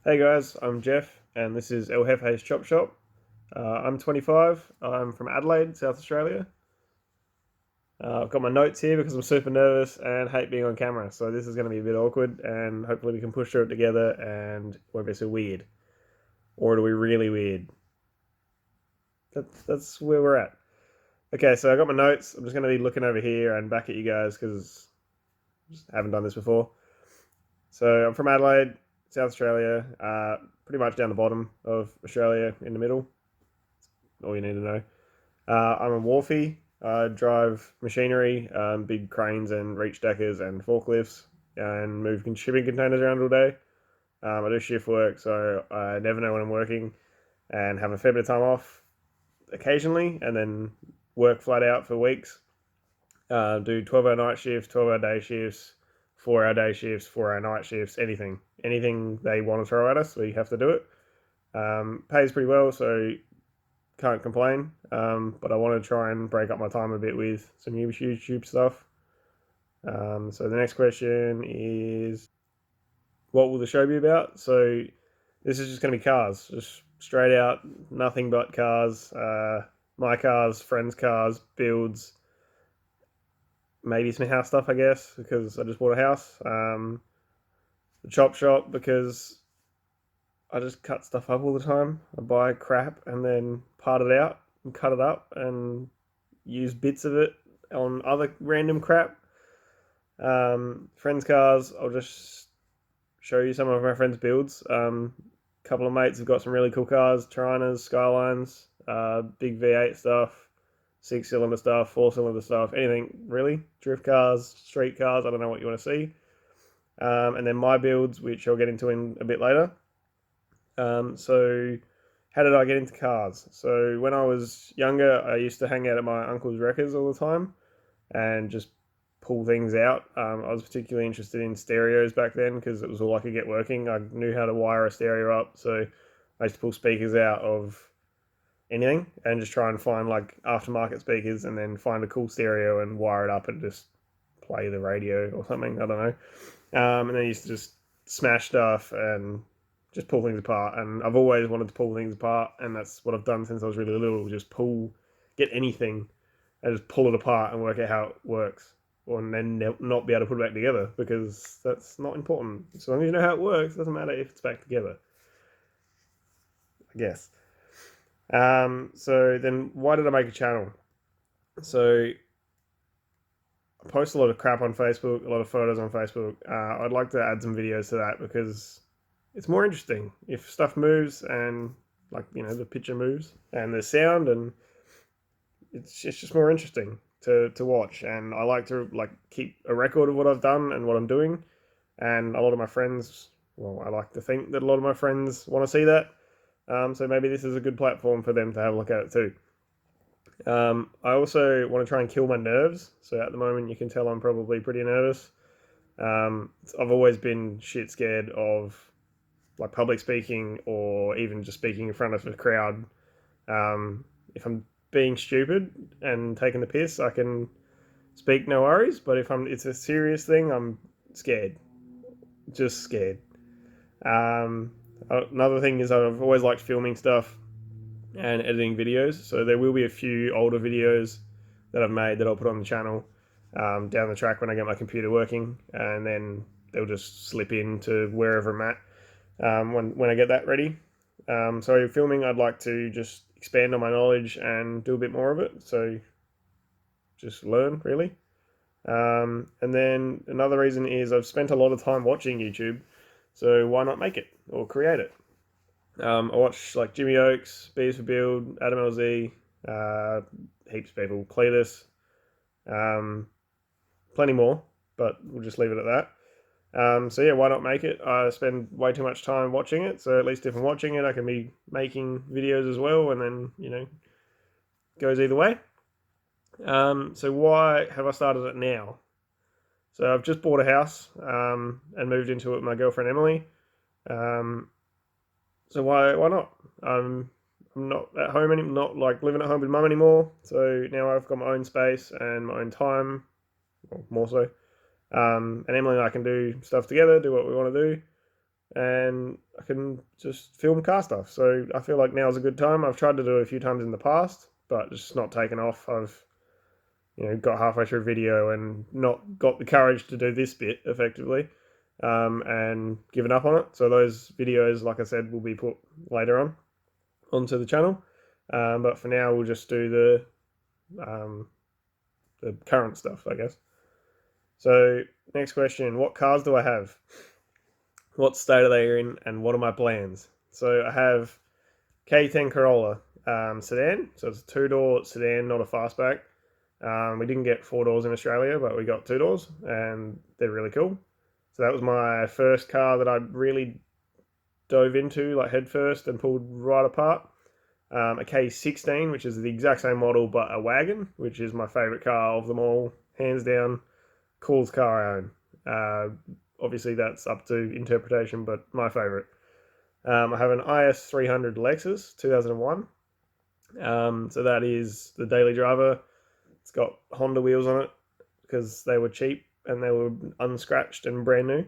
Hey guys, I'm Jeff, and this is El Jefe's Chop Shop. I'm 25. I'm from Adelaide, South Australia. I've got my notes here because I'm super nervous and hate being on camera, so this is going to be a bit awkward, and hopefully we can push through it together and it won't be so weird. Or it'll be really weird. That's where we're at. Okay, so I got my notes. I'm just going to be looking over here and back at you guys because I haven't done this before. So I'm from Adelaide, South Australia, pretty much down the bottom of Australia in the middle. All you need to know. I'm a wharfie. I drive machinery, big cranes and reach stackers and forklifts, and move shipping containers around all day. I do shift work, so I never know when I'm working, and have a fair bit of time off occasionally, and then work flat out for weeks. Do 12-hour night shifts, 12-hour day shifts, 4-hour day shifts, 4-hour night shifts, anything they want to throw at us, we have to do it. Pays pretty well, so can't complain. But I want to try and break up my time a bit with some YouTube stuff. So the next question is, what will the show be about? So this is just going to be cars, just straight out, nothing but cars. My cars, friends' cars, builds, maybe some house stuff, I guess, because I just bought a house. The chop shop because I just cut stuff up all the time. I buy crap and then part it out and cut it up and use bits of it on other random crap. Friends' cars, I'll just show you some of my friends' builds. A couple of mates have got some really cool cars, Trinas, Skylines, big V8 stuff, 6-cylinder stuff, 4-cylinder stuff, anything really. Drift cars, street cars, I don't know what you want to see. And then my builds, which I'll get into in a bit later. So how did I get into cars? So when I was younger, I used to hang out at my uncle's wreckers all the time and just pull things out. I was particularly interested in stereos back then because it was all I could get working. I knew how to wire a stereo up, so I used to pull speakers out of anything and just try and find like aftermarket speakers and then find a cool stereo and wire it up and just play the radio or something. I don't know. And then I used to just smash stuff and just pull things apart. And I've always wanted to pull things apart, and that's what I've done since I was really little. Just get anything, and just pull it apart and work out how it works, and then not be able to put it back together because that's not important. As long as you know how it works, it doesn't matter if it's back together, I guess. So then, why did I make a channel? So I post a lot of crap on Facebook, a lot of photos on Facebook. I'd like to add some videos to that because it's more interesting if stuff moves and the picture moves and the sound, and it's just more interesting to watch. And I like to keep a record of what I've done and what I'm doing. And a lot of my friends, well, I like to think that a lot of my friends want to see that. So maybe this is a good platform for them to have a look at it too. I also want to try and kill my nerves. So at the moment, you can tell I'm probably pretty nervous. I've always been shit scared of like public speaking or even just speaking in front of a crowd. If I'm being stupid and taking the piss, I can speak no worries. But if it's a serious thing, I'm scared, just scared. Another thing is I've always liked filming stuff and editing videos. So there will be a few older videos that I've made that I'll put on the channel down the track when I get my computer working, and then they'll just slip into wherever I'm at when I get that ready. So filming, I'd like to just expand on my knowledge and do a bit more of it. So just learn really. And then another reason is I've spent a lot of time watching YouTube. So why not make it or create it? I watch like Jimmy Oaks, Bees for Build, Adam LZ, heaps of people, Cletus, plenty more, but we'll just leave it at that. So yeah, why not make it? I spend way too much time watching it, so at least if I'm watching it, I can be making videos as well, and then goes either way. So why have I started it now? So I've just bought a house and moved into it with my girlfriend Emily. So why not? I'm not at home anymore, not like living at home with mum anymore. So now I've got my own space and my own time, well, more so. And Emily and I can do stuff together, do what we want to do. and I can just film car stuff. So I feel like now is a good time. I've tried to do it a few times in the past, but it's just not taken off. I've got halfway through a video and not got the courage to do this bit effectively, and given up on it. So those videos, like I said, will be put later on onto the channel. But for now, we'll just do the current stuff, I guess. So next question: what cars do I have? What state are they in, and what are my plans? So I have K10 Corolla sedan. So it's a two-door sedan, not a fastback. We didn't get four doors in Australia, but we got two doors, and they're really cool. So that was my first car that I really dove into, like head first, and pulled right apart. A K16, which is the exact same model, but a wagon, which is my favourite car of them all, hands down. Coolest car I own. Obviously, that's up to interpretation, but my favourite. I have an IS300 Lexus 2001. So that is the daily driver. It's got Honda wheels on it because they were cheap and they were unscratched and brand new.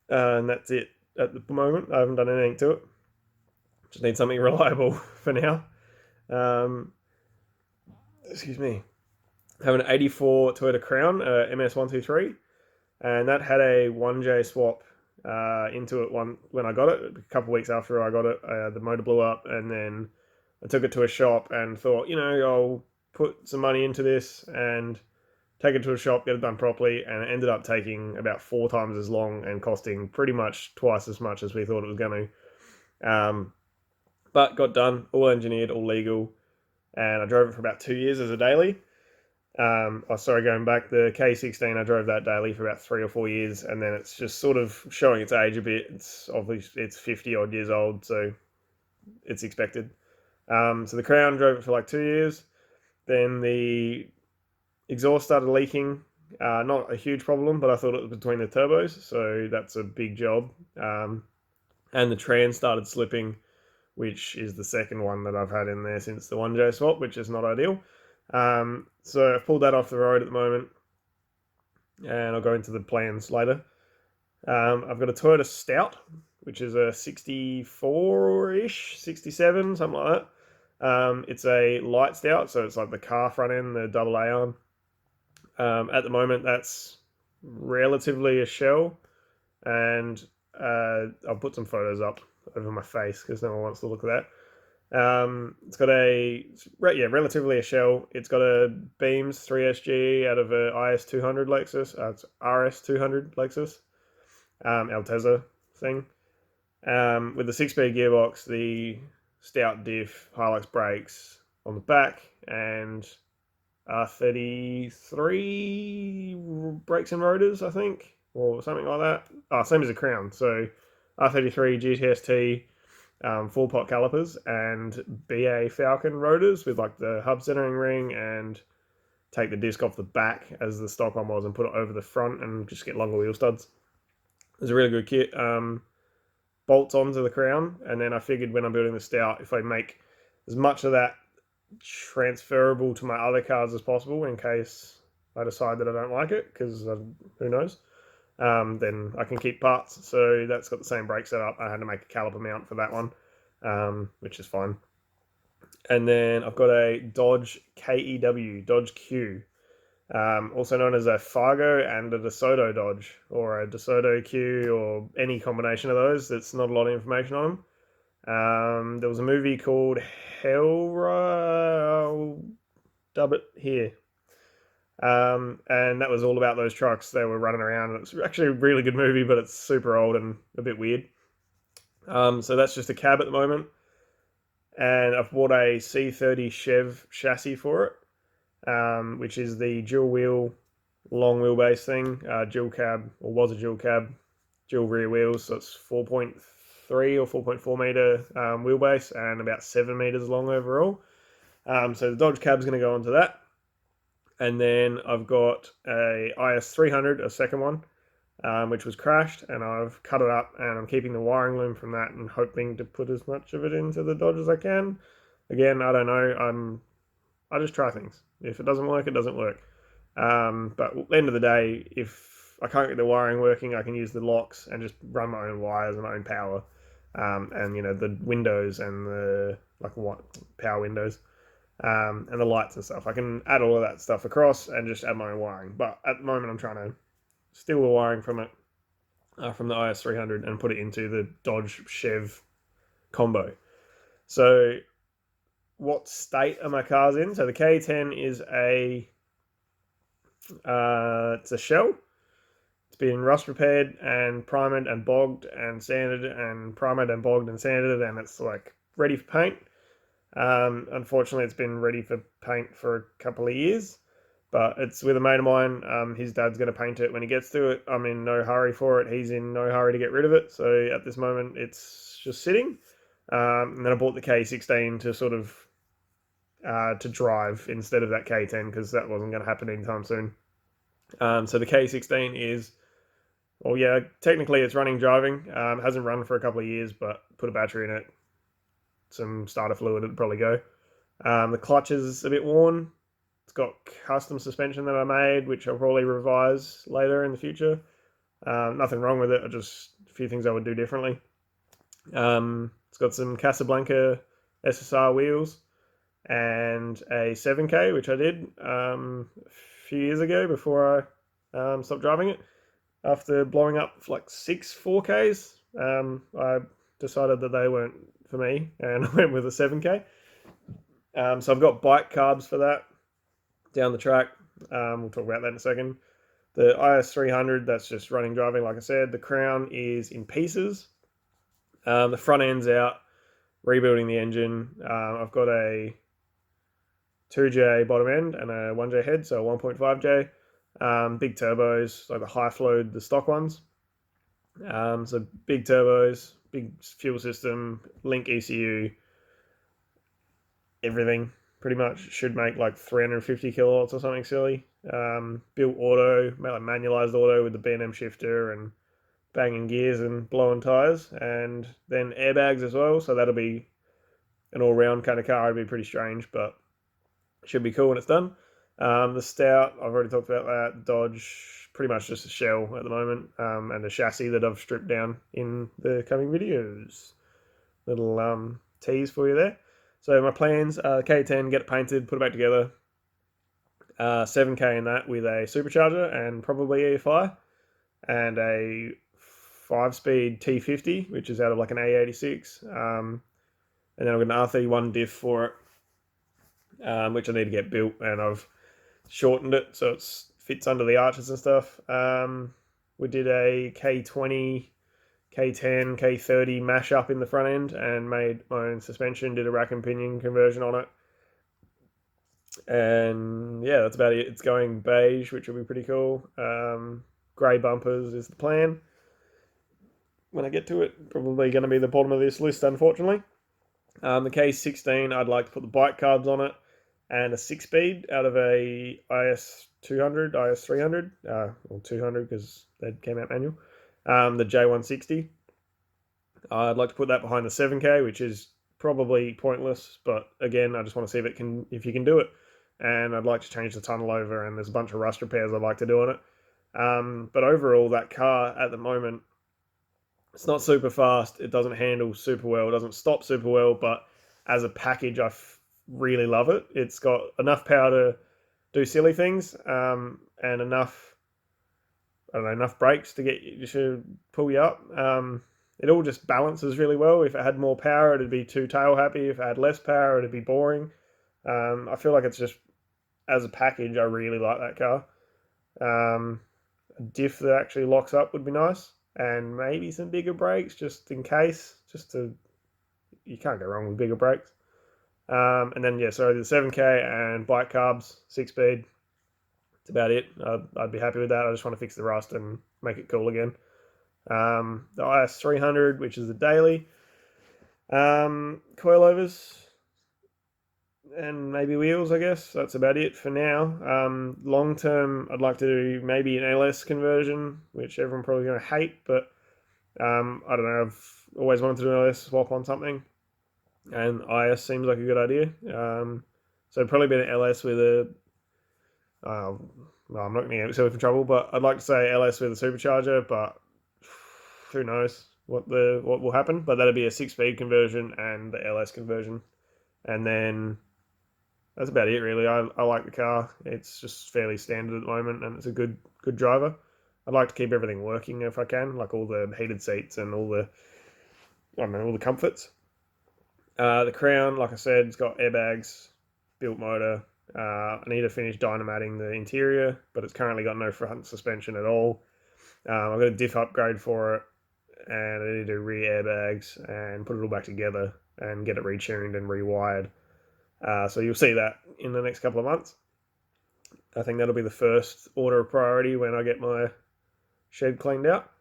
And that's it at the moment. I haven't done anything to it. Just need something reliable for now. Excuse me. I have an 84 Toyota Crown, MS123, and that had a 1J swap into it when I got it. A couple of weeks after I got it, the motor blew up, and then I took it to a shop and thought, I'll put some money into this and take it to a shop, get it done properly, and it ended up taking about 4 times as long and costing pretty much twice as much as we thought it was going to. But got done, all engineered, all legal, and I drove it for about 2 years as a daily. Going back, the K16, I drove that daily for about 3 or 4 years, and then it's just sort of showing its age a bit. It's obviously 50 odd years old, so it's expected. So the Crown, drove it for like 2 years. Then the exhaust started leaking. Not a huge problem, but I thought it was between the turbos, so that's a big job. And the trans started slipping, which is the second one that I've had in there since the 1J swap, which is not ideal. So I've pulled that off the road at the moment, and I'll go into the plans later. I've got a Toyota Stout, which is a 64-ish, 67, something like that. It's a light Stout, so it's like the car front end, the double A arm. At the moment, that's relatively a shell, and I'll put some photos up over my face because no one wants to look at that. It's got relatively a shell. It's got a Beams 3SG out of a IS200 Lexus. It's RS200 Lexus, Altezza thing. With the 6-speed gearbox, the Stout diff, Hilux brakes on the back, and R33 brakes and rotors, I think, or something like that. Same as a Crown. So R33 GTST. 4-pot calipers and BA Falcon rotors with like the hub centering ring, and take the disc off the back as the stock one was and put it over the front and just get longer wheel studs. It's a really good kit. Bolts onto the Crown, and then I figured when I'm building the Stout, if I make as much of that transferable to my other cars as possible in case I decide that I don't like it, because who knows, then I can keep parts. So that's got the same brake setup. I had to make a caliper mount for that one, which is fine. And then I've got a Dodge KEW, Dodge Q, also known as a Fargo and a DeSoto Dodge, or a DeSoto Q, or any combination of those. That's not a lot of information on them. There was a movie called I'll dub it here. And that was all about those trucks. They were running around, and it's actually a really good movie, but it's super old and a bit weird. So that's just a cab at the moment, and I've bought a C30 Chev chassis for it, which is the dual wheel, long wheelbase thing, dual cab, or was a dual cab, dual rear wheels. So it's 4.3 or 4.4 meter wheelbase and about 7 meters long overall. So the Dodge cab's going to go onto that. And then I've got a IS300, a second one, which was crashed, and I've cut it up, and I'm keeping the wiring loom from that and hoping to put as much of it into the Dodge as I can. Again, I don't know. I just try things. If it doesn't work, it doesn't work. But at the end of the day, if I can't get the wiring working, I can use the locks and just run my own wires and my own power. And the windows and the what power windows, and the lights and stuff. I can add all of that stuff across and just add my own wiring. But at the moment, I'm trying to steal the wiring from it, from the IS300, and put it into the Dodge Chev combo. So, what state are my cars in? So the K10 is it's a shell. It's been rust repaired and primed and bogged and sanded and primed and bogged and sanded, and it's like ready for paint. Unfortunately, it's been ready for paint for a couple of years, but it's with a mate of mine. His dad's going to paint it when he gets to it. I'm in no hurry for it. He's in no hurry to get rid of it. So at this moment, it's just sitting. And then I bought the K16 to sort of to drive instead of that K10 because that wasn't going to happen anytime soon. So the K16 is, well, yeah, technically it's running driving. Hasn't run for a couple of years, but put a battery in it, some starter fluid, it'd probably go. The clutch is a bit worn. It's got custom suspension that I made, which I'll probably revise later in the future. Nothing wrong with it, just a few things I would do differently. It's got some Casablanca SSR wheels and a 7K, which I did a few years ago before I stopped driving it. After blowing up like 6 4Ks, I decided that they weren't for me, and I went with a 7K. So I've got bike carbs for that down the track. We'll talk about that in a second. The IS300, that's just running driving, like I said. The crown is in pieces. The front end's out, rebuilding the engine. I've got a 2J bottom end and a 1J head, so 1.5J. Big turbos, like the high flowed, the stock ones. So big turbos, big fuel system, Link ECU, everything pretty much. Should make like 350 kilowatts or something silly. Built auto, like manualized auto with the B&M shifter and banging gears and blowing tires, and then airbags as well. So that'll be an all-round kind of car. It'd be pretty strange, but should be cool when it's done. The Stout, I've already talked about that. Dodge, pretty much just a shell at the moment, and a chassis that I've stripped down in the coming videos. Little tease for you there. So my plans, K10, get it painted, put it back together. 7K in that with a supercharger and probably EFI, and a 5-speed T50, which is out of like an A86. And then I've got an R31 diff for it, which I need to get built, and I've shortened it so it fits under the arches and stuff. We did a K20, K10, K30 mashup in the front end and made my own suspension, did a rack and pinion conversion on it. And yeah, that's about it. It's going beige, which will be pretty cool. Grey bumpers is the plan. When I get to it, probably going to be the bottom of this list, unfortunately. The K16, I'd like to put the bike carbs on it and a 6-speed out of a IS200, IS300, or 200 because that came out manual. The J160. I'd like to put that behind the 7K, which is probably pointless, but again, I just want to see if you can do it. And I'd like to change the tunnel over, and there's a bunch of rust repairs I'd like to do on it. But overall, that car at the moment, it's not super fast. It doesn't handle super well. It doesn't stop super well, but as a package, I really love it. It's got enough power to do silly things, and enough brakes to pull you up. It all just balances really well. If it had more power, it'd be too tail happy. If it had less power, it'd be boring. I feel like it's just, as a package, I really like that car. A diff that actually locks up would be nice, and maybe some bigger brakes just in case. You can't go wrong with bigger brakes. And then the 7K and bike carbs, 6-speed. That's about it. I'd be happy with that. I just want to fix the rust and make it cool again. The IS300, which is the daily. Coilovers and maybe wheels, I guess. That's about it for now. Long term, I'd like to do maybe an LS conversion, which everyone probably going to hate, but I don't know. I've always wanted to do an LS swap on something, and IS seems like a good idea. So it'd probably be an LS with a well, I'm not going to get myself in trouble, but I'd like to say LS with a supercharger, but who knows what will happen. But that'd be a 6-speed conversion and the LS conversion, and then that's about it really. I like the car. It's just fairly standard at the moment, and it's a good driver. I'd like to keep everything working if I can, like all the heated seats and all the all the comforts. The Crown, like I said, it's got airbags, built motor. I need to finish dynamating the interior, but it's currently got no front suspension at all. I've got a diff upgrade for it, and I need to do rear airbags and put it all back together and get it retuned and rewired. So you'll see that in the next couple of months. I think that'll be the first order of priority when I get my shed cleaned out.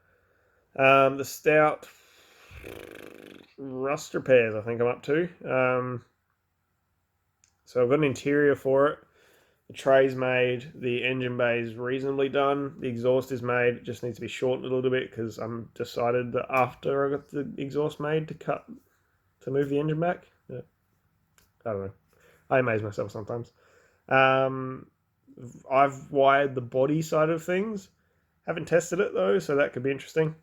The Stout rust repairs, I think I'm up to. So I've got an interior for it. The tray's made. The engine bay is reasonably done. The exhaust is made. It just needs to be shortened a little bit because I'm decided that after I got the exhaust made to move the engine back. Yeah. I don't know. I amaze myself sometimes. I've wired the body side of things. Haven't tested it though, so that could be interesting.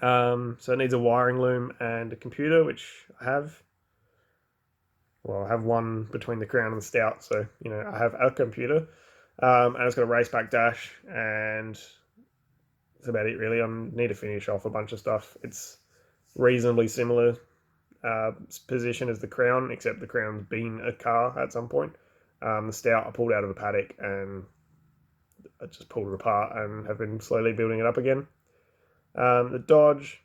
So it needs a wiring loom and a computer, which I have. Well, I have one between the Crown and the Stout, so I have a computer. And it's got a raceback dash, and that's about it really. I need to finish off a bunch of stuff. It's reasonably similar position as the Crown, except the Crown's been a car at some point. The Stout I pulled out of a paddock and I just pulled it apart and have been slowly building it up again. The Dodge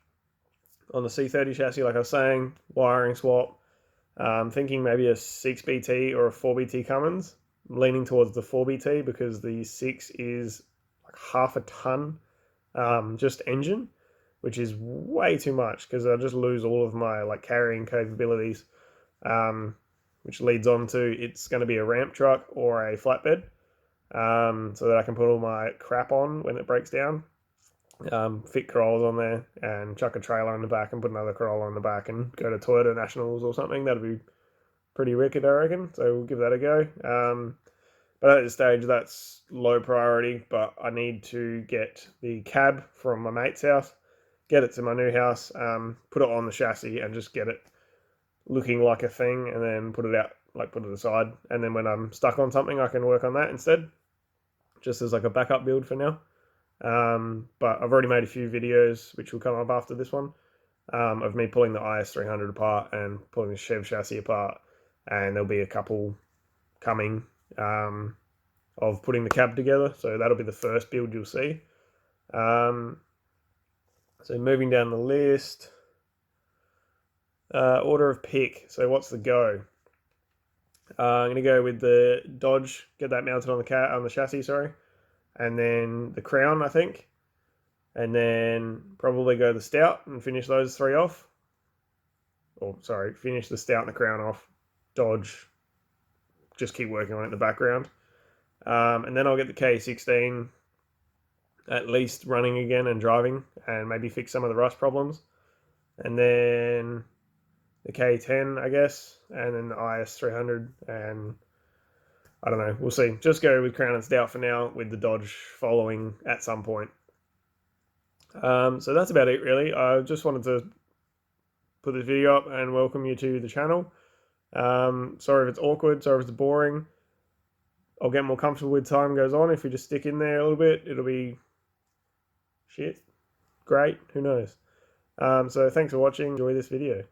on the C30 chassis, like I was saying, wiring swap. Thinking maybe a 6BT or a 4BT Cummins. I'm leaning towards the 4BT because the 6 is like half a ton just engine, which is way too much because I'll just lose all of my carrying capabilities, which leads on to it's going to be a ramp truck or a flatbed, so that I can put all my crap on when it breaks down. Fit Corollas on there and chuck a trailer on the back and put another Corolla on the back and go to Toyota Nationals or something. That'd be pretty wicked, I reckon. So we'll give that a go. But at this stage, that's low priority. But I need to get the cab from my mate's house, get it to my new house, put it on the chassis and just get it looking like a thing, and then put it out, put it aside. And then when I'm stuck on something, I can work on that instead, just as a backup build for now. But I've already made a few videos which will come up after this one, of me pulling the IS300 apart and pulling the Chev chassis apart, and there'll be a couple coming of putting the cab together, so that'll be the first build you'll see. So moving down the list, order of pick. So what's the go? I'm going to go with the Dodge, get that mounted on the chassis, sorry. And then the Crown, I think. And then probably go the Stout and finish those three off. Finish the Stout and the Crown off. Dodge, just keep working on it in the background. And then I'll get the K16 at least running again and driving and maybe fix some of the rust problems. And then the K10, I guess. And then the IS300 and I don't know. We'll see. Just go with Crown and Stout for now, with the Dodge following at some point. So that's about it, really. I just wanted to put this video up and welcome you to the channel. Sorry if it's awkward. Sorry if it's boring. I'll get more comfortable with time goes on. If we just stick in there a little bit, it'll be shit. Great. Who knows? So thanks for watching. Enjoy this video.